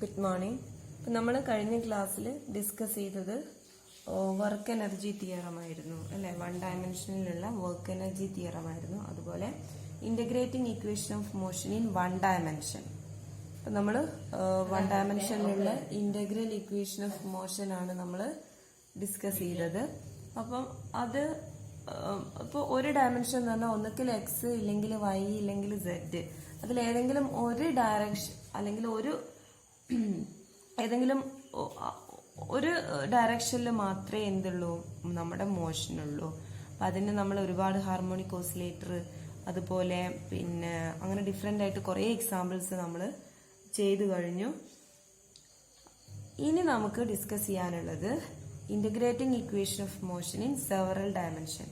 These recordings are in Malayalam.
Good morning. ഇപ്പം നമ്മൾ കഴിഞ്ഞ ക്ലാസ്സിൽ ഡിസ്കസ് ചെയ്തത് വർക്ക് എനർജി തിയറമായിരുന്നു അല്ലെ. വൺ ഡയമെൻഷനിലുള്ള വർക്ക് എനർജി തിയറമായിരുന്നു. അതുപോലെ integrating equation of motion in one dimension. അപ്പം നമ്മൾ വൺ ഡയമെൻഷനിലുള്ള ഇന്റഗ്രൽ ഇക്വേഷൻ ഓഫ് മോഷൻ ആണ് നമ്മൾ ഡിസ്കസ് ചെയ്തത്. അപ്പം അത് ഇപ്പോൾ ഒരു ഡയമെൻഷൻ എന്ന് പറഞ്ഞാൽ ഒന്നുകിൽ എക്സ് ഇല്ലെങ്കിൽ വൈ ഇല്ലെങ്കിൽ സെഡ്, അതിലേതെങ്കിലും ഒരു ഡയറക്ഷൻ അല്ലെങ്കിൽ ഏതെങ്കിലും ഒരു ഡയറക്ഷനിൽ മാത്രമേ എന്തുള്ളൂ നമ്മുടെ മോഷൻ ഉള്ളൂ. അപ്പം അതിന് നമ്മൾ ഒരുപാട് ഹാർമോണിക് ഓസിലേറ്റർ അതുപോലെ പിന്നെ അങ്ങനെ ഡിഫറെൻ്റ് ആയിട്ട് കുറേ എക്സാമ്പിൾസ് നമ്മൾ ചെയ്തു കഴിഞ്ഞു. ഇനി നമുക്ക് ഡിസ്കസ് ചെയ്യാനുള്ളത് integrating equation of motion in several dimension.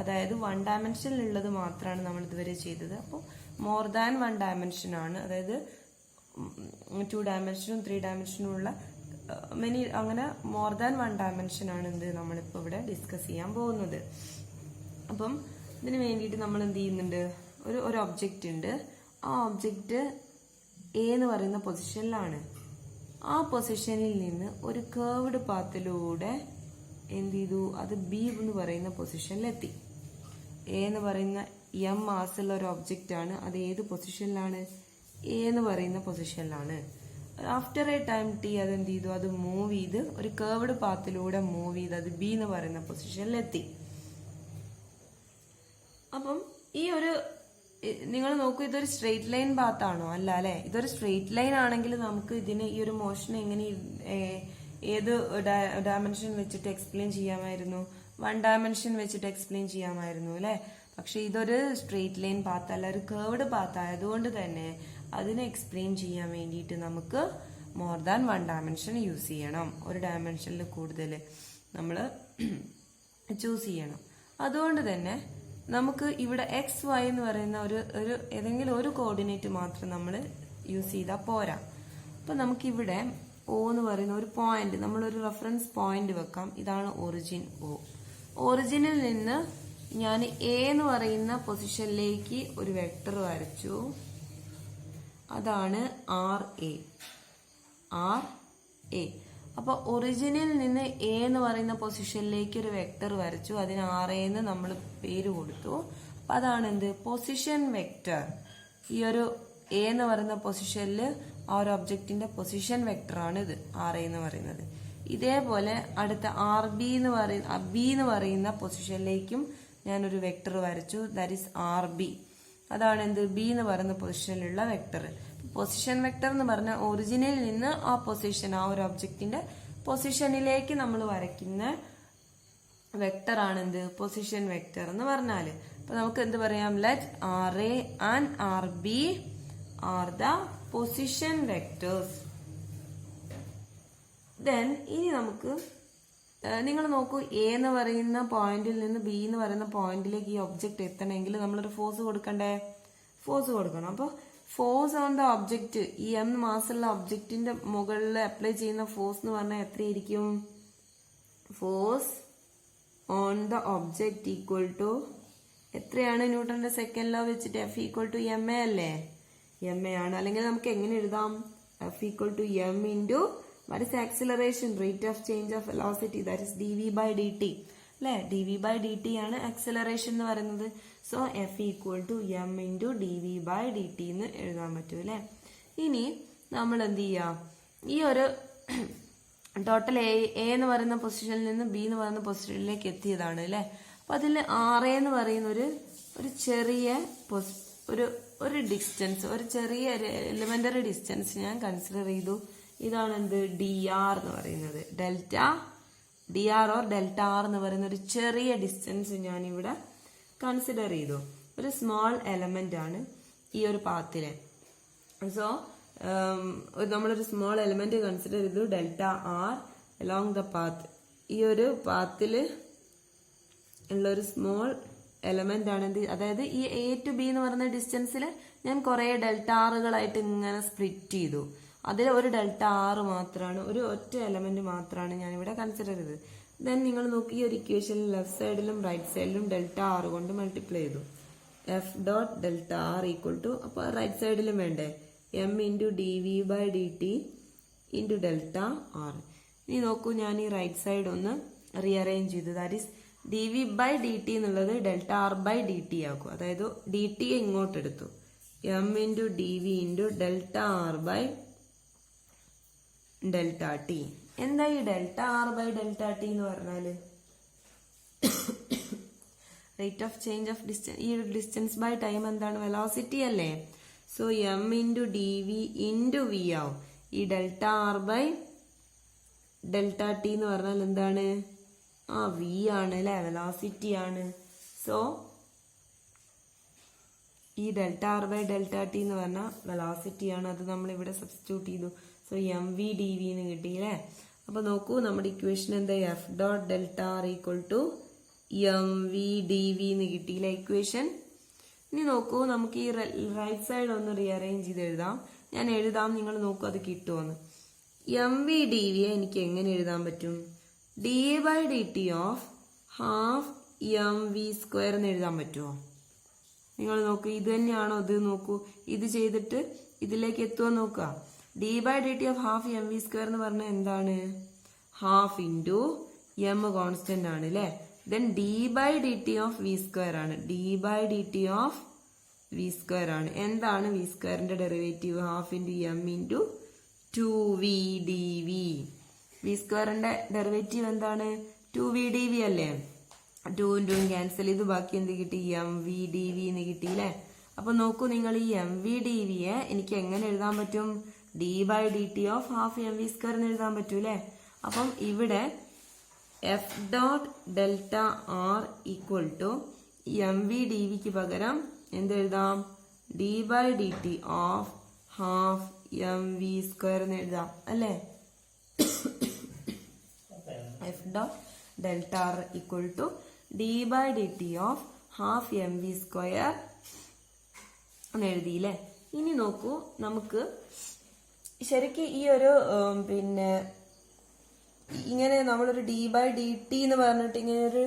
അതായത് വൺ ഡയമെൻഷനിലുള്ളത് മാത്രമാണ് നമ്മൾ ഇതുവരെ ചെയ്തത്. അപ്പോൾ മോർ ദാൻ വൺ ഡയമെൻഷൻ ആണ്, അതായത് 2 ഡയമെൻഷനും 3 ഡയമെൻഷനും ഉള്ള അങ്ങനെ മോർ ദാൻ വൺ ഡയമെൻഷൻ ആണ് എന്ത് നമ്മളിപ്പോൾ ഇവിടെ ഡിസ്കസ് ചെയ്യാൻ പോകുന്നത്. അപ്പം ഇതിന് വേണ്ടിയിട്ട് നമ്മൾ എന്ത് ചെയ്യുന്നുണ്ട്, ഒരു ഒബ്ജക്റ്റ് ഉണ്ട്. ആ ഒബ്ജക്റ്റ് എ എന്ന് പറയുന്ന പൊസിഷനിലാണ്. ആ പൊസിഷനിൽ നിന്ന് ഒരു കേർവ്ഡ് പാത്തിലൂടെ എന്ത് ചെയ്തു, അത് ബി എന്ന് പറയുന്ന പൊസിഷനിലെത്തി. എ എന്ന് പറയുന്ന എം മാസുള്ള ഒരു ഒബ്ജക്റ്റ് ആണ്. അത് ഏത് പൊസിഷനിലാണ്? എ എന്ന് പറയുന്ന പൊസിഷനിലാണ്. ആഫ്റ്റർ എ ടൈം ടി അത് എന്ത് ചെയ്തു, അത് മൂവ് ചെയ്ത് ഒരു കേർവ്ഡ് പാത്തിലൂടെ മൂവ് ചെയ്ത് അത് ബി എന്ന് പറയുന്ന പൊസിഷനിലെത്തി. അപ്പം ഈ ഒരു നിങ്ങൾ നോക്കൂ, ഇതൊരു സ്ട്രെയിറ്റ് ലൈൻ പാത്താണോ? അല്ല അല്ലെ. ഇതൊരു സ്ട്രെയിറ്റ് ലൈൻ ആണെങ്കിൽ നമുക്ക് ഇതിന് ഈ ഒരു മോഷൻ എങ്ങനെ ഏത് ഡയമെൻഷൻ വെച്ചിട്ട് എക്സ്പ്ലെയിൻ ചെയ്യാമായിരുന്നു? വൺ ഡയമെൻഷൻ വെച്ചിട്ട് എക്സ്പ്ലെയിൻ ചെയ്യാമായിരുന്നു അല്ലെ. പക്ഷെ ഇതൊരു സ്ട്രെയിറ്റ് ലൈൻ പാത്ത് അല്ല, ഒരു കേർവ്ഡ് പാത്ത് ആയതുകൊണ്ട് തന്നെ അതിനെ എക്സ്പ്ലെയിൻ ചെയ്യാൻ വേണ്ടിയിട്ട് നമുക്ക് more than one dimension use ചെയ്യണം. ഒരു ഡയമെൻഷനിൽ കൂടുതൽ നമ്മൾ ചൂസ് ചെയ്യണം. അതുകൊണ്ട് തന്നെ നമുക്ക് ഇവിടെ എക്സ് വൈ എന്ന് പറയുന്ന ഒരു ഏതെങ്കിലും ഒരു കോർഡിനേറ്റ് മാത്രം നമ്മൾ യൂസ് ചെയ്താൽ പോരാ. അപ്പൊ നമുക്കിവിടെ ഒ എന്ന് പറയുന്ന ഒരു പോയിന്റ്, നമ്മളൊരു റെഫറൻസ് പോയിന്റ് വെക്കാം. ഇതാണ് ഒറിജിൻ ഒ. ഒറിജിനിൽ നിന്ന് ഞാൻ എ എന്ന് പറയുന്ന പൊസിഷനിലേക്ക് ഒരു വെക്ടർ വരച്ചു. അതാണ് ആർ എ. അപ്പൊ ഒറിജിനിൽ നിന്ന് എ എന്ന് പറയുന്ന പൊസിഷനിലേക്ക് ഒരു വെക്ടർ വരച്ചു. അതിന് ആർ എ എന്ന് നമ്മൾ പേര് കൊടുത്തു. അപ്പൊ അതാണ് എന്ത്, പൊസിഷൻ വെക്ടർ. ഈ ഒരു എ എന്ന് പറയുന്ന പൊസിഷനിൽ ആ ഒരു ഒബ്ജക്റ്റിന്റെ പൊസിഷൻ വെക്ടർ ആണ് ഇത് ആർ എ എന്ന് പറയുന്നത്. ഇതേപോലെ അടുത്ത ആർ ബി എന്ന് പറയുന്ന പൊസിഷനിലേക്കും ഞാനൊരു വെക്ടർ വരച്ചു. That is R B. അതാണ് എന്ത്, ബി എന്ന് പറയുന്ന പൊസിഷനിലുള്ള വെക്ടർ. പൊസിഷൻ വെക്ടർ എന്ന് പറഞ്ഞാൽ ഒറിജിനിൽ നിന്ന് ആ പൊസിഷൻ, ആ ഒരു ഒബ്ജക്റ്റിന്റെ പൊസിഷനിലേക്ക് നമ്മൾ വരയ്ക്കുന്ന വെക്ടർ ആണ് എന്ത്, പൊസിഷൻ വെക്ടർ എന്ന് പറഞ്ഞാല്. അപ്പൊ നമുക്ക് എന്ത് പറയാം, let R A and R B are the position vectors. Then ഇനി നമുക്ക് നിങ്ങൾ നോക്കൂ, എ എന്ന് പറയുന്ന പോയിന്റിൽ നിന്ന് ബി എന്ന് പറയുന്ന പോയിന്റിലേക്ക് ഈ ഒബ്ജക്റ്റ് എത്തണമെങ്കിൽ നമ്മളൊരു ഫോഴ്സ് കൊടുക്കണ്ടേ? ഫോഴ്സ് കൊടുക്കണം. അപ്പോൾ ഫോഴ്സ് ഓൺ ദ ഒബ്ജക്റ്റ്, ഈ എം മാസുള്ള ഒബ്ജക്റ്റിന്റെ മുകളിൽ അപ്ലൈ ചെയ്യുന്ന ഫോഴ്സ് എന്ന് പറഞ്ഞാൽ എത്രയായിരിക്കും? Force on the object equal to എത്രയാണ്? ന്യൂട്ടന്റെ സെക്കൻഡ് ലോ വെച്ചിട്ട് F equal to M A അല്ലേ? എം എ ആണ്. അല്ലെങ്കിൽ നമുക്ക് എങ്ങനെ എഴുതാം? F equal to M into what is acceleration, rate of change of velocity, that is dv by dt അല്ലെ. dv by dt ആണ് acceleration എന്ന് പറയുന്നത്. So f equal to M into dv by dt എന്ന് എഴുതാൻ പറ്റും അല്ലെ. ഇനി നമ്മൾ എന്ത് ചെയ്യാം, ഈ ഒരു ടോട്ടൽ എ എന്ന് പറയുന്ന പൊസിഷനിൽ നിന്ന് ബി എന്ന് പറയുന്ന പൊസിഷനിലേക്ക് എത്തിയതാണ് അല്ലെ. അപ്പൊ അതിൽ ആർ എ എന്ന് പറയുന്ന ഒരു ചെറിയ ഒരു ഡിസ്റ്റൻസ്, ഒരു ചെറിയ എലിമെന്ററി ഡിസ്റ്റൻസ് ഞാൻ കൺസിഡർ ചെയ്തു. ഇതാണ് എന്ത്, ഡി ആർ എന്ന് പറയുന്നത്. D R or delta R എന്ന് പറയുന്ന ഒരു ചെറിയ ഡിസ്റ്റൻസ് ഞാൻ ഇവിടെ കൺസിഡർ ചെയ്തു. ഒരു സ്മോൾ എലമെന്റ് ആണ് ഈ ഒരു പാത്തിലെ. സോ നമ്മളൊരു സ്മോൾ എലമെന്റ് കൺസിഡർ ചെയ്തു, delta R along the path. ഈ ഒരു പാത്തില് ഉള്ള ഒരു സ്മോൾ എലമെന്റ് ആണ് എന്ത്, അതായത് ഈ എ ടു ബി എന്ന് പറയുന്ന ഡിസ്റ്റൻസിൽ ഞാൻ കുറെ ഡെൽറ്റ ആറുകളായിട്ട് ഇങ്ങനെ സ്പ്ലിറ്റ് ചെയ്തു. അതിൽ ഒരു ഡെൽറ്റ ആറ് മാത്രമാണ്, ഒരു ഒറ്റ എലമെന്റ് മാത്രമാണ് ഞാൻ ഇവിടെ കൺസിഡർ ചെയ്തത്. ദെൻ നിങ്ങൾ നോക്കി, ഈ ഒരു ഇക്വേഷനിൽ ലെഫ്റ്റ് സൈഡിലും റൈറ്റ് സൈഡിലും ഡെൽറ്റ ആറ് കൊണ്ട് മൾട്ടിപ്ലൈ ചെയ്തു. F dot delta R equal to, അപ്പൊ റൈറ്റ് സൈഡിലും വേണ്ടേ, M into D V by D T into delta R. ഇനി നോക്കൂ, ഞാൻ ഈ റൈറ്റ് സൈഡ് ഒന്ന് റീഅറേഞ്ച് ചെയ്തു. That is D V by D T എന്നുള്ളത് delta R by D T ആക്കും. അതായത് ഡി ടി ഇങ്ങോട്ട് എടുത്തു. M into D V into delta R by delta T. എന്താ ഈ delta R by delta T എന്ന് പറഞ്ഞാല്? Rate of change of distance. ഈ ഡിസ്റ്റൻസ് ബൈ ടൈം എന്താണ്? വെലോസിറ്റി അല്ലേ? So M into D V into V ആവും. ഈ delta R by delta T എന്ന് പറഞ്ഞാൽ എന്താണ്? വി ആണ് അല്ലെ, വെലോസിറ്റി ആണ്. സോ ഈ delta R by delta T എന്ന് പറഞ്ഞാൽ വെലോസിറ്റി ആണ്. അത് നമ്മൾ ഇവിടെ സബ്സ്റ്റിറ്റ്യൂട്ട് ചെയ്തു. So M V D V എന്ന് കിട്ടിയില്ലേ? അപ്പൊ നോക്കൂ, നമ്മുടെ ഇക്വേഷൻ എന്താ? F dot delta R equal to M V D V എന്ന് കിട്ടിയില്ല ഇക്വേഷൻ. ഇനി നോക്കൂ, നമുക്ക് ഈ റൈറ്റ് സൈഡ് ഒന്ന് റീഅറേഞ്ച് ചെയ്ത് എഴുതാം. ഞാൻ എഴുതാം, നിങ്ങൾ നോക്കൂ അത് കിട്ടുമോന്ന്. എം വി ഡി വി എനിക്ക് എങ്ങനെ എഴുതാൻ പറ്റും? D by D T of half M V square എന്ന് എഴുതാൻ പറ്റുമോ? നിങ്ങൾ നോക്കൂ, ഇത് തന്നെയാണോ? ഇത് നോക്കൂ, ഇത് ചെയ്തിട്ട് ഇതിലേക്ക് എത്തുമോ നോക്കുക. D by D T of half M V square എന്ന് പറഞ്ഞാൽ എന്താണ്? ഹാഫ് ഇൻറ്റു എം കോൺസ്റ്റന്റ് ആണ് അല്ലേ. Then d by D T of v square ആണ്. D by D T of v square ആണ്. എന്താണ് വി സ്ക്വയറിന്റെ derivative? Half into m into 2v dv. V സ്ക്വയറിന്റെ ഡെറിവേറ്റീവ് എന്താണ്? 2v dv അല്ലേ. 2 ക്യാൻസൽ ചെയ്ത് ബാക്കി എന്ത് കിട്ടി? എം വി ഡി വി എന്ന് കിട്ടിയില്ലേ. അപ്പൊ നോക്കൂ, നിങ്ങൾ ഈ എം വി ഡി വിയെ എനിക്ക് എങ്ങനെ എഴുതാൻ പറ്റും? D by D T of half M V square എന്ന് എഴുതാൻ പറ്റൂലേ. അപ്പം ഇവിടെ f dot delta R equal to M V d വിക്ക് പകരം എന്തെഴുതാം? D by D T of half M V square എന്ന് എഴുതാം അല്ലേ. F dot delta R equal to d by D T of half M V square എന്ന് എഴുതിയില്ലേ. ഇനി നോക്കൂ, നമുക്ക് ശരിക്കും ഈ ഒരു പിന്നെ ഇങ്ങനെ നമ്മളൊരു ഡി ബൈ ഡി ടി എന്ന് പറഞ്ഞിട്ട് ഇങ്ങനെ ഒരു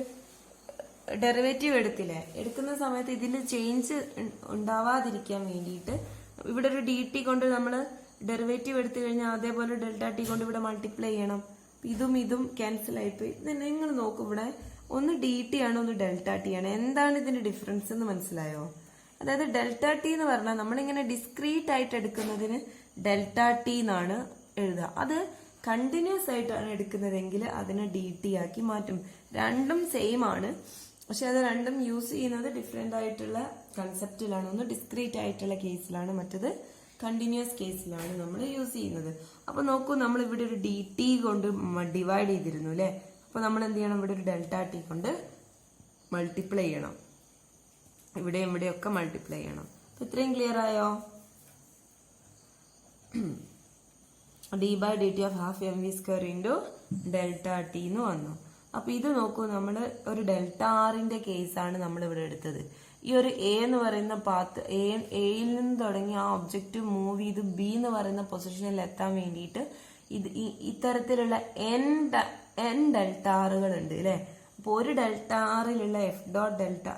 ഡെറിവേറ്റീവ് എടുക്കില്ലേ, എടുക്കുന്ന സമയത്ത് ഇതിൽ ചേഞ്ച് ഉണ്ടാവാതിരിക്കാൻ വേണ്ടിയിട്ട് ഇവിടെ ഒരു ഡി ടി കൊണ്ട് നമ്മൾ ഡെറിവേറ്റീവ് എടുത്തു കഴിഞ്ഞാൽ അതേപോലെ ഡെൽറ്റ ടി കൊണ്ട് ഇവിടെ മൾട്ടിപ്ലൈ ചെയ്യണം. ഇതും ഇതും ക്യാൻസൽ ആയിപ്പോയി. നിങ്ങൾ നോക്കും, ഇവിടെ ഒന്ന് ഡി ടി ആണ്, ഒന്ന് ഡെൽറ്റ ടി ആണ്. എന്താണ് ഇതിന്റെ ഡിഫറൻസ് എന്ന് മനസ്സിലായോ? അതായത് ഡെൽറ്റ ടി എന്ന് പറഞ്ഞാൽ നമ്മളിങ്ങനെ ഡിസ്ക്രീറ്റ് ആയിട്ട് എടുക്കുന്നതിന് ഡെൽറ്റ ടി എന്നാണ് എഴുതുക. അത് കണ്ടിന്യൂസ് ആയിട്ടാണ് എടുക്കുന്നതെങ്കിൽ അതിനെ ഡി ടി ആക്കി മാറ്റും. രണ്ടും സെയിം ആണ്, പക്ഷെ അത് രണ്ടും യൂസ് ചെയ്യുന്നത് ഡിഫറെന്റ് ആയിട്ടുള്ള കൺസെപ്റ്റിലാണ്. ഒന്ന് ഡിസ്ക്രീറ്റ് ആയിട്ടുള്ള കേസിലാണ്, മറ്റത് കണ്ടിന്യൂസ് കേസിലാണ് നമ്മൾ യൂസ് ചെയ്യുന്നത്. അപ്പൊ നോക്കൂ, നമ്മൾ ഇവിടെ ഒരു ഡി ടി കൊണ്ട് ഡിവൈഡ് ചെയ്തിരുന്നു അല്ലെ. അപ്പൊ നമ്മൾ എന്ത് ചെയ്യണം? ഇവിടെ ഒരു ഡെൽറ്റ ടി കൊണ്ട് മൾട്ടിപ്ലൈ ചെയ്യണം. ഇവിടെയും ഇവിടെയൊക്കെ മൾട്ടിപ്ലൈ ചെയ്യണം. അപ്പൊ ഇത്രയും ക്ലിയർ ആയോ? D by D T of half M V square into delta T എന്ന് വന്നു. അപ്പൊ ഇത് നോക്കൂ, നമ്മൾ ഒരു ഡെൽറ്റ ആറിന്റെ കേസാണ് നമ്മൾ ഇവിടെ എടുത്തത്. ഈ ഒരു എ എന്ന് പറയുന്ന പാത്ത്, എയിൽ നിന്ന് തുടങ്ങി ആ ഒബ്ജക്റ്റ് മൂവ് ചെയ്ത് ബി എന്ന് പറയുന്ന പൊസിഷനിൽ എത്താൻ വേണ്ടിയിട്ട് ഇത് ഇത്തരത്തിലുള്ള എൻ ഡെൽറ്റ ആറുകൾ ഉണ്ട് അല്ലെ. അപ്പൊ ഒരു ഡെൽറ്റ ആറിലുള്ള എഫ് ഡോട്ട് ഡെൽറ്റ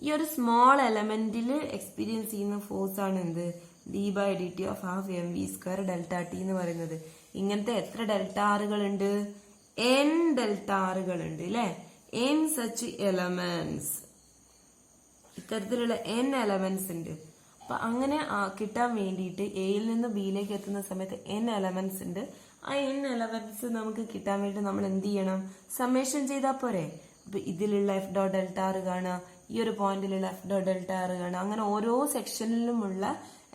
ഈ ഒരു സ്മോൾ എലമെന്റിൽ എക്സ്പീരിയൻസ് ചെയ്യുന്ന ഫോഴ്സ് ആണ് എന്ത്? D by D T of half M V square delta T എന്ന് പറയുന്നത്. ഇങ്ങനത്തെ എത്ര ഡെൽറ്റ ആറുകൾ ഉണ്ട്? എൻ ഡെൽറ്റ ആറുകൾ ഉണ്ട് അല്ലെ. എൻ സച്ച് എലമെന്റ്സ്, ഇത്തരത്തിലുള്ള എൻ എലമെന്റ്സ് ഉണ്ട്. അപ്പൊ അങ്ങനെ കിട്ടാൻ വേണ്ടിയിട്ട് എയിൽ നിന്ന് ബിയിലേക്ക് എത്തുന്ന സമയത്ത് എൻ എലമെന്റ്സ് ഉണ്ട്. ആ എൻ എലമെന്റ്സ് നമുക്ക് കിട്ടാൻ വേണ്ടി നമ്മൾ എന്ത് ചെയ്യണം? സമ്മേഷൻ ചെയ്താൽ പോരെ. അപ്പൊ ഇതിലുള്ള എഫ് ഡോട്ട് ഡെൽറ്റ ആറ് കാണുക, ഈ ഒരു പോയിന്റിലുള്ള എഫ് ഡോട്ട് ഡെൽറ്റ ആറ് കാണുക, അങ്ങനെ ഓരോ സെക്ഷനിലുമുള്ള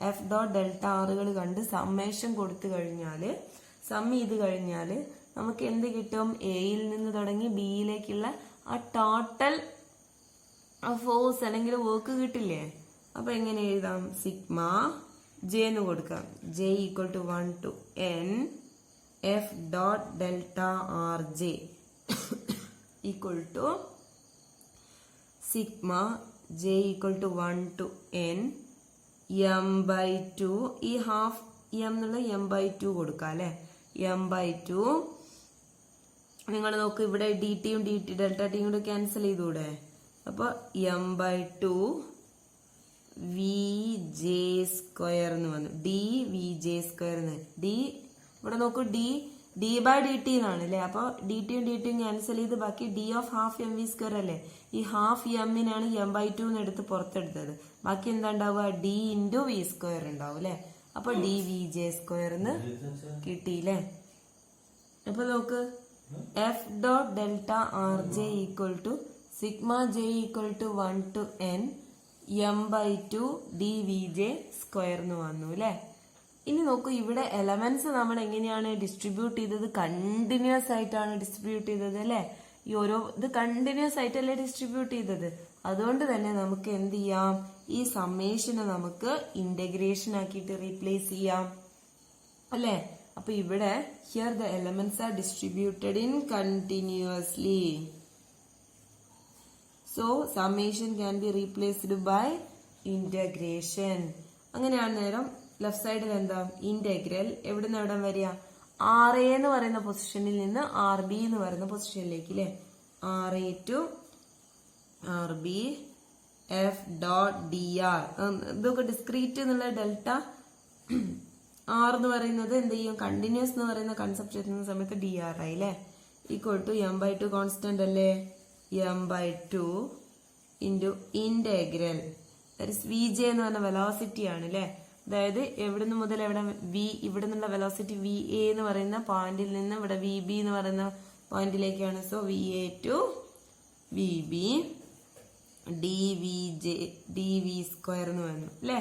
എഫ് ഡോട്ട് ഡെൽറ്റ ആറുകൾ കണ്ട് സമ്മേഷൻ കൊടുത്തു കഴിഞ്ഞാല്, സം ചെയ്ത് കഴിഞ്ഞാല് നമുക്ക് എന്ത് കിട്ടും? എയിൽ നിന്ന് തുടങ്ങി ബിയിലേക്കുള്ള ആ ടോട്ടൽ ഫോഴ്സ് അല്ലെങ്കിൽ വർക്ക് കിട്ടില്ലേ. അപ്പൊ എങ്ങനെ എഴുതാം? സിഗ്മ ജെ എന്ന് കൊടുക്കാം. J equal to 1 to n F dot delta R J equal to sigma J equal to 1 to n M by 2. ഈ ഹാഫ് എം എന്നുള്ള എം ബൈ 2 കൊടുക്കാം അല്ലെ. എം ബൈ 2 നിങ്ങൾ നോക്ക്, ഇവിടെ ഡി ടിയും ഡെൽറ്റ ടിയും കൂടെ ക്യാൻസൽ ചെയ്തൂടെ. അപ്പൊ M by 2 V J square എന്ന് വന്നു. ഡി വി ജെ സ്ക്വയർ എന്ന്, ഡി ഇവിടെ നോക്കൂ ഡി ബൈ ഡി ടി എന്നാണ് അല്ലെ. അപ്പൊ ഡി ടിയും ക്യാൻസൽ ചെയ്ത് ബാക്കി D of half M V square അല്ലേ. ഈ ഹാഫ് എമ്മിനാണ് m/2 എന്ന് എടുത്ത് പുറത്തെടുത്തത്. ബാക്കി എന്താ ഉണ്ടാവുക, ഡി ഇൻറ്റു വി സ്ക്വയർ ഉണ്ടാവും അല്ലെ. അപ്പൊ ഡി വി ജെ സ്ക്വയർ എന്ന് കിട്ടിയില്ലേ. അപ്പൊ നോക്ക് F dot delta R J equal to sigma J equal to 1 to n m/2 D V J square എന്ന് വന്നു അല്ലെ. ഇനി നോക്കൂ, ഇവിടെ എലമെന്റ്സ് നമ്മൾ എങ്ങനെയാണ് ഡിസ്ട്രിബ്യൂട്ട് ചെയ്തത്, കണ്ടിന്യൂസ് ആയിട്ടാണ് ഡിസ്ട്രിബ്യൂട്ട് ചെയ്തത് അല്ലെ. ഈ ഓരോ ഇത് കണ്ടിന്യൂസ് ആയിട്ടല്ലേ ഡിസ്ട്രിബ്യൂട്ട് ചെയ്തത്. അതുകൊണ്ട് തന്നെ നമുക്ക് എന്ത് ചെയ്യാം, ഈ സമ്മേഷനെ നമുക്ക് ഇന്റഗ്രേഷൻ ആക്കിയിട്ട് റീപ്ലേസ് ചെയ്യാം അല്ലെ. അപ്പൊ ഇവിടെ here the elements are distributed in continuously. So summation can be replaced by integration. അങ്ങനെയാണ് നേരം ലെഫ്റ്റ് സൈഡിൽ എന്താ ഇന്റഗ്രൽ എവിടുന്ന് എവിടെ വരിക, ആർ എ എന്ന് പറയുന്ന പൊസിഷനിൽ നിന്ന് ആർ ബി എന്ന് പറയുന്ന പൊസിഷനിലേക്ക് അല്ലെ. R A to R B F dot D R. ഇതൊക്കെ ഡിസ്ക്രീറ്റ് എന്നുള്ള ഡെൽറ്റ ആർ എന്ന് പറയുന്നത് എന്ത് ചെയ്യും, കണ്ടിന്യൂസ് എന്ന് പറയുന്ന കൺസെപ്റ്റ് എത്തുന്ന സമയത്ത് ഡി ആർ ആയി അല്ലെ. ഈക്വൽ ടു m/2 കോൺസ്റ്റന്റ് അല്ലേ, m/2 into integral V J എന്ന് പറഞ്ഞ വെലോസിറ്റി ആണ് അല്ലെ. അതായത് എവിടുന്ന് മുതൽ എവിടെ വി, ഇവിടെ നിന്നുള്ള വെലോസിറ്റി വി എ എന്ന് പറയുന്ന പോയിന്റിൽ നിന്ന് ഇവിടെ വി ബി എന്ന് പറയുന്ന പോയിന്റിലേക്കാണ്. So v A to V b d V j d v square എന്ന് വന്നു അല്ലെ.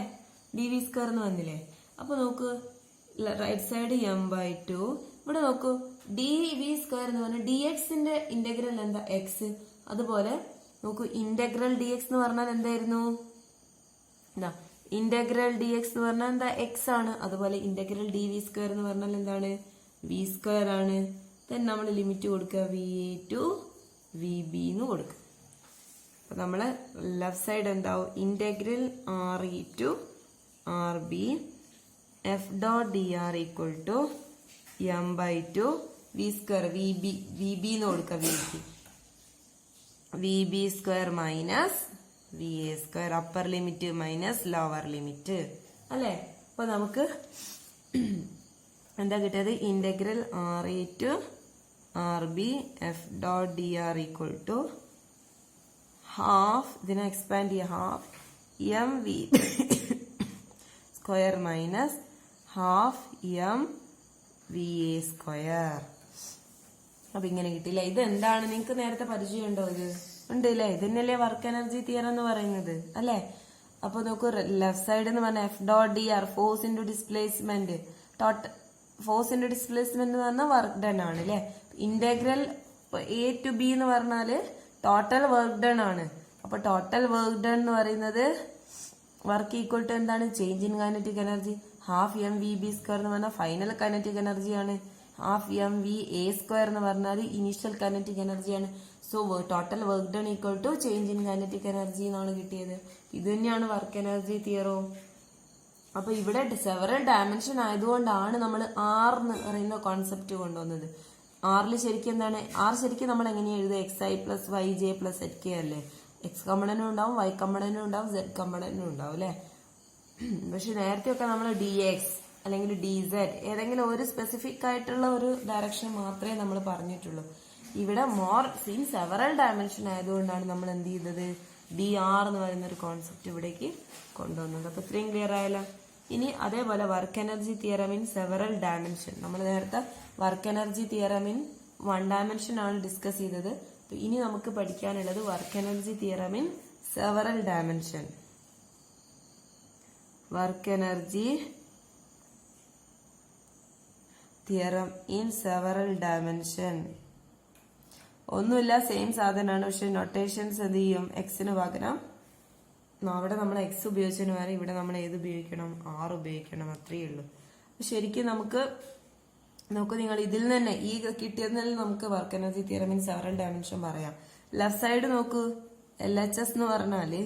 ഡി വി സ്ക്വയർ എന്ന് വന്നില്ലേ. അപ്പൊ നോക്ക് റൈറ്റ് സൈഡ് m/2. ഇവിടെ നോക്കൂ ഡി വി സ്ക്വയർ എന്ന് പറഞ്ഞാൽ ഡി എക്സിന്റെ ഇന്റഗ്രൽ എന്താ, എക്സ്. അതുപോലെ നോക്കൂ ഇന്റഗ്രൽ ഡി എക്സ് എന്ന് പറഞ്ഞാൽ എന്തായിരുന്നു, എന്താ ഇന്റഗ്രൽ ഡി എക്സ് എന്ന് പറഞ്ഞാൽ എന്താ, എക്സ് ആണ്. അതുപോലെ ഇന്റഗ്രൽ ഡി വി സ്ക്വയർ എന്ന് പറഞ്ഞാൽ എന്താണ്, വി സ്ക്വയർ ആണ്. ദെൻ നമ്മൾ ലിമിറ്റ് കൊടുക്കുക V A to V B എന്ന് കൊടുക്കുക. അപ്പൊ നമ്മള് ലെഫ്റ്റ് സൈഡ് എന്താവും, integral R E to R B F dot D R equal to m/2 V square V B എന്ന് കൊടുക്കുക. V B square minus V A square, upper limit minus lower limit അല്ലെ. അപ്പൊ നമുക്ക് എന്താ കിട്ടിയത്, integral R A to R B F dot D R equal to half, ഇതിനെ എക്സ്പാൻഡ് ചെയ്യുക, half M V square minus half M V A square. അപ്പൊ ഇങ്ങനെ കിട്ടിയില്ല. ഇത് എന്താണ്, നിങ്ങൾക്ക് നേരത്തെ പരിചയം ഉണ്ടോ, ഇത് ഉണ്ട് അല്ലെ. ഇതിനല്ലേ വർക്ക് എനർജി തിയറം എന്ന് പറയുന്നത് അല്ലെ. അപ്പൊ നോക്കൂ ലെഫ്റ്റ് സൈഡ് എന്ന് പറഞ്ഞാൽ F dot D R force into displacement, force into displacement എന്ന് പറഞ്ഞാൽ വർക്ക് ഡൺ ആണ് അല്ലെ. ഇന്റഗ്രൽ എ ടു ബി എന്ന് പറഞ്ഞാല് ടോട്ടൽ വർക്ക് ഡൺ ആണ്. അപ്പൊ ടോട്ടൽ വർക്ക് ഡൺ എന്ന് പറയുന്നത് വർക്ക് ഈക്വൽ ടു എന്താണ്, change in kinetic energy. Half M V B square എന്ന് പറഞ്ഞാൽ ഫൈനൽ കൈനറ്റിക് എനർജിയാണ്. Half M V A square എന്ന് പറഞ്ഞാൽ ഇനീഷ്യൽ കൈനറ്റിക് എനർജിയാണ്. So total work done equal to change in kinetic energy എന്നാണ് കിട്ടിയത്. ഇത് തന്നെയാണ് വർക്ക് എനർജി തിയറവും. അപ്പൊ ഇവിടെ സെവറൽ ഡയമെൻഷൻ ആയതുകൊണ്ടാണ് നമ്മൾ ആർ എന്ന് പറയുന്ന കോൺസെപ്റ്റ് കൊണ്ടുവന്നത്. ആറിൽ ശരിക്കും എന്താണ്, ആർ ശരിക്കും നമ്മൾ എങ്ങനെയാണ് എഴുതുക, X I plus Y J plus Z K അല്ലേ. എക്സ് കമ്പണനും ഉണ്ടാവും, വൈ കമ്പണനും ഉണ്ടാവും, സെഡ് കമ്പണനും ഉണ്ടാവും അല്ലെ. പക്ഷെ നേരത്തെ ഒക്കെ നമ്മൾ ഡി എക്സ് അല്ലെങ്കിൽ ഡി സെഡ് ഏതെങ്കിലും ഒരു സ്പെസിഫിക് ആയിട്ടുള്ള ഒരു ഡയറക്ഷൻ മാത്രമേ നമ്മൾ പറഞ്ഞിട്ടുള്ളൂ. ഇവിടെ മോർ സീൻ സെവറൽ ഡയമെൻഷൻ ആയതുകൊണ്ടാണ് നമ്മൾ എന്ത് ചെയ്തത്, ഡി ആർ എന്ന് പറയുന്ന ഒരു കോൺസെപ്റ്റ് ഇവിടേക്ക് കൊണ്ടുവന്നത്. അപ്പൊ ഇത്രയും ക്ലിയർ ആയല്ലോ. ഇനി അതേപോലെ work energy theorem in several dimension, നമ്മൾ നേരത്തെ work energy theorem in 1 dimension ആണ് ഡിസ്കസ് ചെയ്തത്. ഇനി നമുക്ക് പഠിക്കാനുള്ളത് work energy theorem in several dimension. Work energy theorem in several dimension ഒന്നുമില്ല, സെയിം സാധനമാണ്. പക്ഷെ നൊട്ടേഷൻസ് എന്ത് ചെയ്യും, എക്സിന് പകരം അവിടെ നമ്മൾ എക്സ് ഉപയോഗിച്ചതിന് പകരം ഇവിടെ നമ്മൾ ഏത് ഉപയോഗിക്കണം, ആർ ഉപയോഗിക്കണം, അത്രയേ ഉള്ളൂ. ശരിക്കും നമുക്ക് നിങ്ങൾ ഇതിൽ തന്നെ ഈ കിട്ടിയതിൽ നമുക്ക് work energy theorem in several dimension പറയാം. ലെഫ്റ്റ് സൈഡ് നോക്കൂ, LHS എന്ന് പറഞ്ഞാല്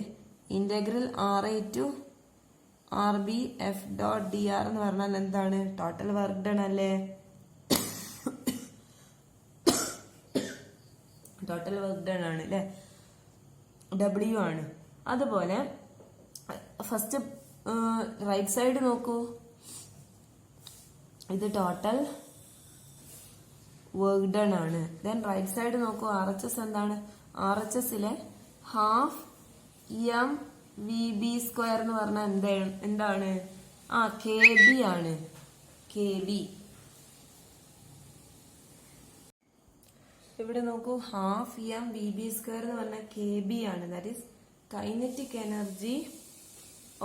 integral R A to R B F dot D R എന്ന് പറഞ്ഞാൽ എന്താണ്, ടോട്ടൽ വർക്ക് ഡൺ അല്ലേ. ടോട്ടൽ വർക്ക് ഡൺ ആണ് അല്ലെ, W ആണ്. അതുപോലെ ഫസ്റ്റ് റൈറ്റ് സൈഡ് നോക്കൂ, ഇത് ടോട്ടൽ വർക്ക് ഡൺ ആണ്. ദെൻ റൈറ്റ് സൈഡ് നോക്കൂ, ആർ എച്ച് എസ് എന്താണ്? ആർ എച്ച് എസിലെ half M V B square എന്ന് പറഞ്ഞാൽ എന്താണ്? കെ ബി ആണ്. K b. ഇവിടെ നോക്കൂ, half M V B square എന്ന് പറഞ്ഞാൽ കെ ബി ആണ്. That is kinetic energy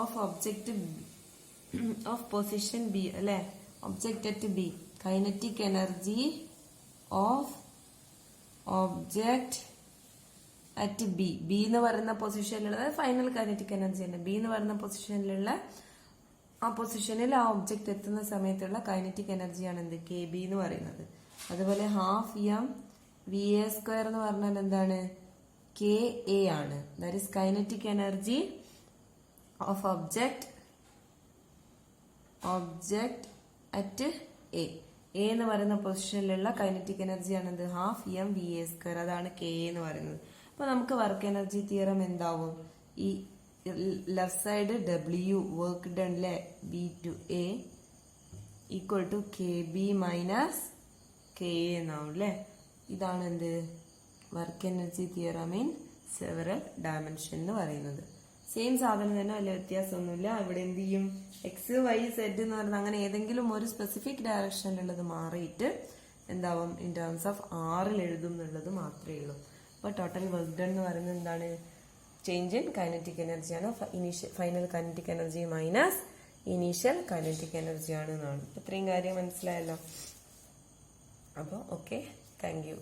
of object of position b അല്ലെ, object at b. Kinetic energy of object at b. B എന്ന് പറയുന്ന പൊസിഷനിലുള്ള ഫൈനൽ കൈനറ്റിക് എനർജി ആണ്. ബി എന്ന് പറയുന്ന പൊസിഷനിലുള്ള ആ പൊസിഷനിൽ ആ ഒബ്ജക്റ്റ് എത്തുന്ന സമയത്തുള്ള കൈനറ്റിക് എനർജിയാണ് എന്ത്? കെ ബി എന്ന് പറയുന്നത്. അതുപോലെ half M V A square എന്ന് പറഞ്ഞാൽ എന്താണ്? കെ എ ആണ്. That is kinetic energy of object at a. A എന്ന് പറയുന്ന പൊസിഷനിലുള്ള കൈനറ്റിക് എനർജിയാണ് എന്ത്? Half M V A square. അതാണ് കെ എന്ന് പറയുന്നത്. അപ്പൊ നമുക്ക് വർക്ക് എനർജി തിയറം എന്താവും? ഈ ലെഫ്റ്റ് സൈഡ് ഡബ്ല്യു വർക്ക് ഡൺ അല്ലെ, b to a equal to k b minus k a എന്നാവും അല്ലെ. ഇതാണ് എന്ത്? Work energy theorem in several dimension എന്ന് പറയുന്നത്. സെയിം സാധനം തന്നെ, വലിയ വ്യത്യാസമൊന്നുമില്ല. ഇവിടെ എന്ത് ചെയ്യും? എക്സ് വൈ സെഡ് എന്ന് പറയുന്നത് അങ്ങനെ ഏതെങ്കിലും ഒരു സ്പെസിഫിക് ഡയറക്ഷനിലുള്ളത് മാറിയിട്ട് എന്താവും? ഇൻ ടേംസ് ഓഫ് ആറിൽ എഴുതും എന്നുള്ളത് മാത്രമേ ഉള്ളൂ. അപ്പൊ ടോട്ടൽ വർക്ക് ഡൺ എന്ന് പറയുന്നത് എന്താണ്? ചേഞ്ച് ഇൻ കൈനറ്റിക് എനർജിയാണ്. Final kinetic energy minus initial kinetic എനർജിയാണ് എന്നാണ്. ഇത്രയും കാര്യം മനസ്സിലായല്ലോ. അപ്പോൾ ഓക്കെ, താങ്ക് യു.